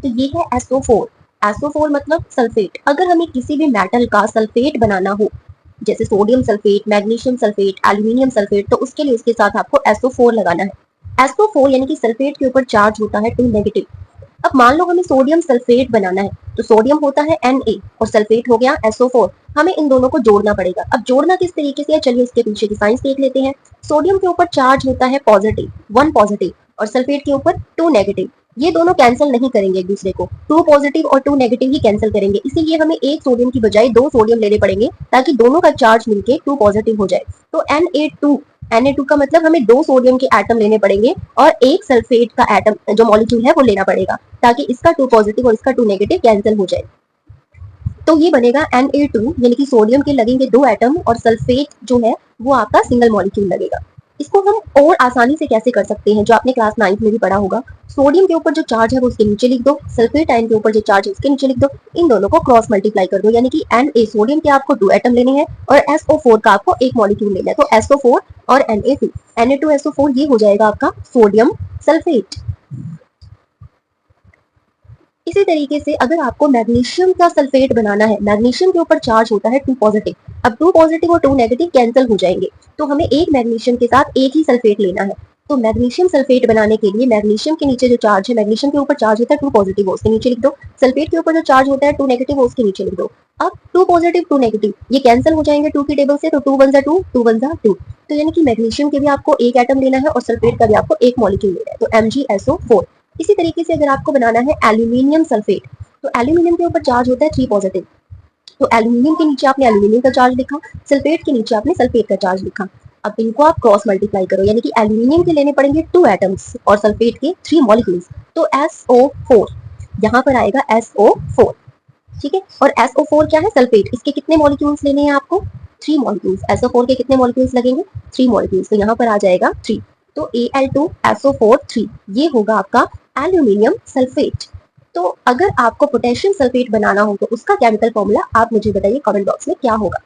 तो ये है SO4। SO4 मतलब सल्फेट। अगर हमें किसी भी मेटल का सल्फेट बनाना हो, जैसे sodium sulphate, magnesium sulphate, aluminium sulphate, तो उसके लिए उसके साथ आपको SO4 लगाना है। SO4 यानी कि सल्फेट के ऊपर चार्ज होता है 2 नेगेटिव। अब मान लो हमें सोडियम सल्फेट बनाना है, तो सोडियम होता है Na और सल्फेट हो गया SO4। हमें इन दोनों को जोड़ना पड़ेगा। अब जोड़ना किस तरीके से है, चलिए इसके पीछे की साइंस देख लेते हैं। सोडियम के ऊपर चार्ज होता है पॉजिटिव, 1 पॉजिटिव, और सल्फेट के ऊपर 2 नेगेटिव। ये दोनों कैंसिल नहीं करेंगे एक दूसरे को, 2 पॉजिटिव और 2 नेगेटिव ही कैंसिल करेंगे। इसीलिए हमें एक सोडियम की बजाय 2 सोडियम लेने पड़ेंगे ताकि दोनों का चार्ज मिलके 2 पॉजिटिव हो जाए। तो Na2 का मतलब हमें 2 सोडियम के एटम लेने पड़ेंगे और एक सल्फेट का एटम जो मॉलिक्यूल है वो लेना पड़ेगा ताकि इसका 2 पॉजिटिव और इसका 2 नेगेटिव कैंसिल हो जाए। तो ये बनेगा Na2 यानी कि सोडियम के लगेंगे 2 एटम और सल्फेट जो है वो आपका सिंगल मॉलिक्यूल लगेगा। इसको हम और आसानी से कैसे कर सकते हैं, जो आपने क्लास 9th में भी पढ़ा होगा। सोडियम के ऊपर जो चार्ज है वो उसके नीचे लिख दो, सल्फेट आयन के ऊपर जो चार्ज है उसके नीचे लिख दो, इन दोनों को क्रॉस मल्टीप्लाई कर दो, यानी कि Na सोडियम के आपको 2 एटम लेने हैं और SO4 का आपको एक मॉलिक्यूल लेना है। तो SO4 और Na2SO4 ये हो जाएगा आपका सोडियम सल्फेट। इसी तरीके से अगर आपको मैग्नीशियम का सल्फेट बनाना है, मैग्नीशियम के ऊपर चार्ज होता है 2 पॉजिटिव। अब 2 पॉजिटिव और 2 नेगेटिव कैंसिल हो जाएंगे, तो हमें एक मैग्नीशियम के साथ एक ही सल्फेट लेना है। तो मैग्नीशियम सल्फेट बनाने के लिए मैग्नीशियम के नीचे जो चार्ज है, मैग्नीशियम के ऊपर चार्ज होता है 2 पॉजिटिव, उसके नीचे लिख दो। सल्फेट के ऊपर जो चार्ज होता है 2 नेगेटिव, उसके नीचे लिख दो। अब 2 पॉजिटिव 2 नेगेटिव ये कैंसिल हो जाएंगे 2 की टेबल से, तो 2 1 जा 2, 2 1 जा 2। तो यानी कि मैग्नीशियम के भी आपको एक एटम लेना है और सल्फेट का भी आपको एक मॉलिक्यूल लेना है, तो MgSO4। इसी तरीके से अगर आपको बनाना है एल्यूमिनियम सल्फेट, तो एल्यूमिनियम के ऊपर चार्ज होता है 3 पॉजिटिव। तो एल्यूमिनियम के नीचे आपने एल्यूमिनियम का चार्ज लिखा, सल्फेट के नीचे आपने सल्फेट का चार्ज लिखा। अब इनको आप क्रॉस मल्टीप्लाई करो, यानी कि एल्यूमिनियम के लेने पड़ेंगे 2 एटम्स और सल्फेट के 3 मॉलिक्यूल्स, तो SO4 यहाँ पर आएगा SO4। ठीक है, और SO4 क्या है, सल्फेट। इसके कितने मॉलिक्यूल्स लेने हैं आपको, 3 मॉलिक्यूल्स। SO4 के कितने मॉलिक्यूल्स लगेंगे, 3 मॉलिक्यूल्स, तो यहाँ पर आ जाएगा 3। तो Al2SO4 3 ये होगा आपका एल्यूमिनियम सल्फेट। तो अगर आपको पोटेशियम सल्फेट बनाना हो तो उसका केमिकल फॉर्मूला आप मुझे बताइए कमेंट बॉक्स में क्या होगा।